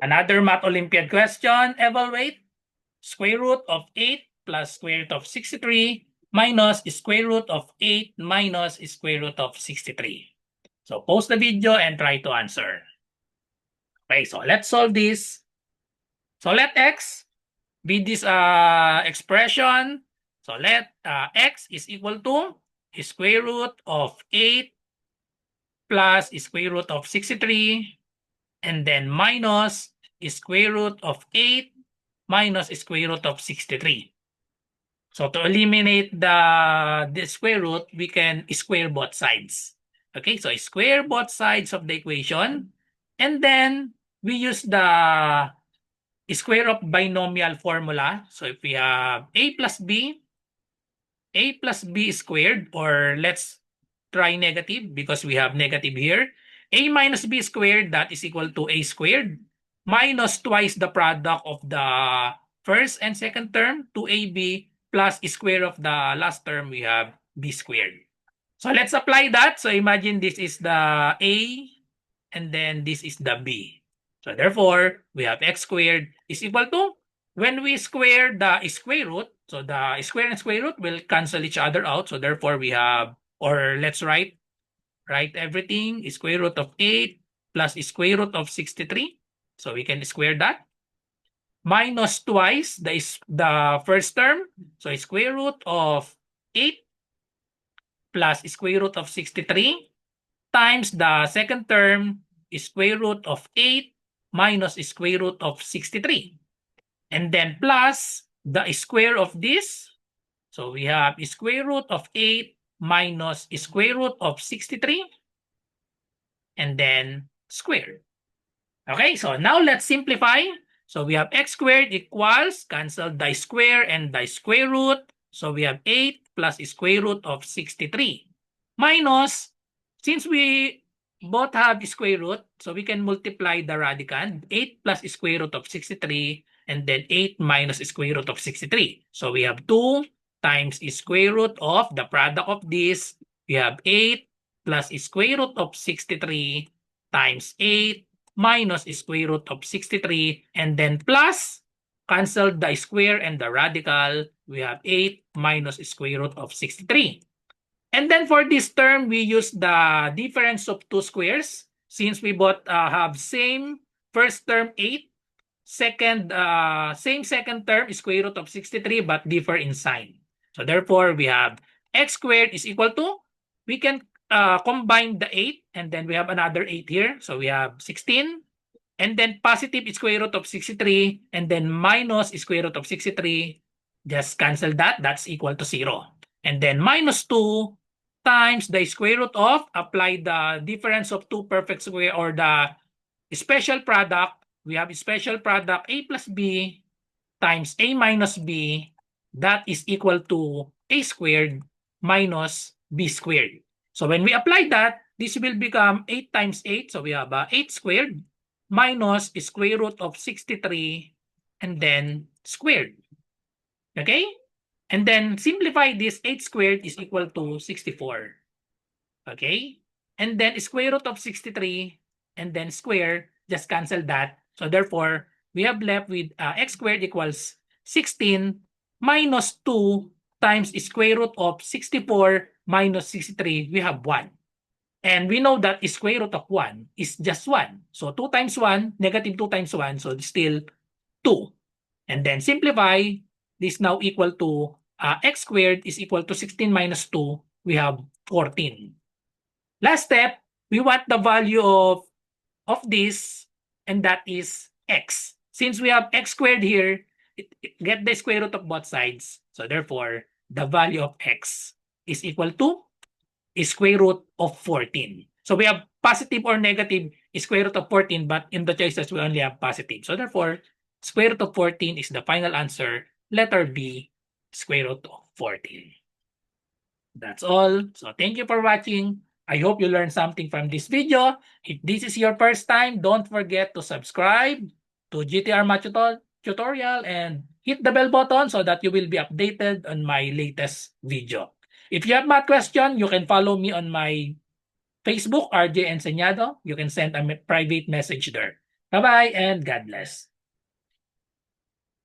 Another Math Olympiad question. Evaluate square root of 8 plus square root of 63 minus square root of 8 minus square root of 63. So pause the video and try to answer. Okay, so let's solve this. So let x be this expression. So let x is equal to square root of 8 plus square root of 63 and then minus square root of 8 minus square root of 63. So to eliminate the square root, we can square both sides. Okay, so square both sides of the equation. And then we use the square of binomial formula. So if we have a plus b squared, or let's try negative because we have negative here. A minus b squared, that is equal to a squared minus twice the product of the first and second term, 2ab, plus square of the last term, we have b squared. So let's apply that. So imagine this is the a and then this is the b. So therefore, we have x squared is equal to, when we square the square root, so the square and square root will cancel each other out. So therefore, we have, or let's write everything, square root of 8 plus square root of 63. So we can square that. Minus twice the first term. So square root of 8 plus square root of 63 times the second term, square root of 8 minus square root of 63. And then plus the square of this. So we have square root of 8 minus square root of 63. And then squared. Okay, so now let's simplify. So we have x squared equals, cancel the square and the square root. So we have 8 plus square root of 63 minus, since we both have square root, so we can multiply the radicand, 8 plus square root of 63 and then 8 minus square root of 63. So we have 2 times square root of the product of this. We have 8 plus square root of 63 times 8 minus square root of 63 and then plus, cancel the square and the radical, we have 8 minus square root of 63. And then for this term, we use the difference of two squares. Since we both have same first term 8, same second term square root of 63 but differ in sign. So therefore, we have x squared is equal to, we can combine the 8 and then we have another 8 here. So we have 16 and then positive square root of 63 and then minus square root of 63. Just cancel that. That's equal to 0. And then minus 2 times the square root of, apply the difference of two perfect square or the special product. We have special product a plus b times a minus b. That is equal to a squared minus b squared. So when we apply that, this will become 8 times 8. So we have 8 squared minus square root of 63 and then squared. Okay? And then simplify this, 8 squared is equal to 64. Okay? And then square root of 63 and then square, just cancel that. So therefore, we have left with x squared equals 16 minus 2 times square root of 64 minus 63, we have 1. And we know that square root of 1 is just 1. So 2 times 1, negative 2 times 1, so it's still 2. And then simplify, this now equal to x squared is equal to 16 minus 2, we have 14. Last step, we want the value of this, and that is x. Since we have x squared here, get the square root of both sides. So therefore, the value of x is equal to square root of 14. So we have positive or negative square root of 14, but in the choices, we only have positive. So therefore, square root of 14 is the final answer. Letter B, square root of 14. That's all. So thank you for watching. I hope you learned something from this video. If this is your first time, don't forget to subscribe to GTR Math Tutorial and hit the bell button so that you will be updated on my latest video. If you have math question, you can follow me on my Facebook, RJ Enseñado. You can send a private message there. Bye-bye and God bless.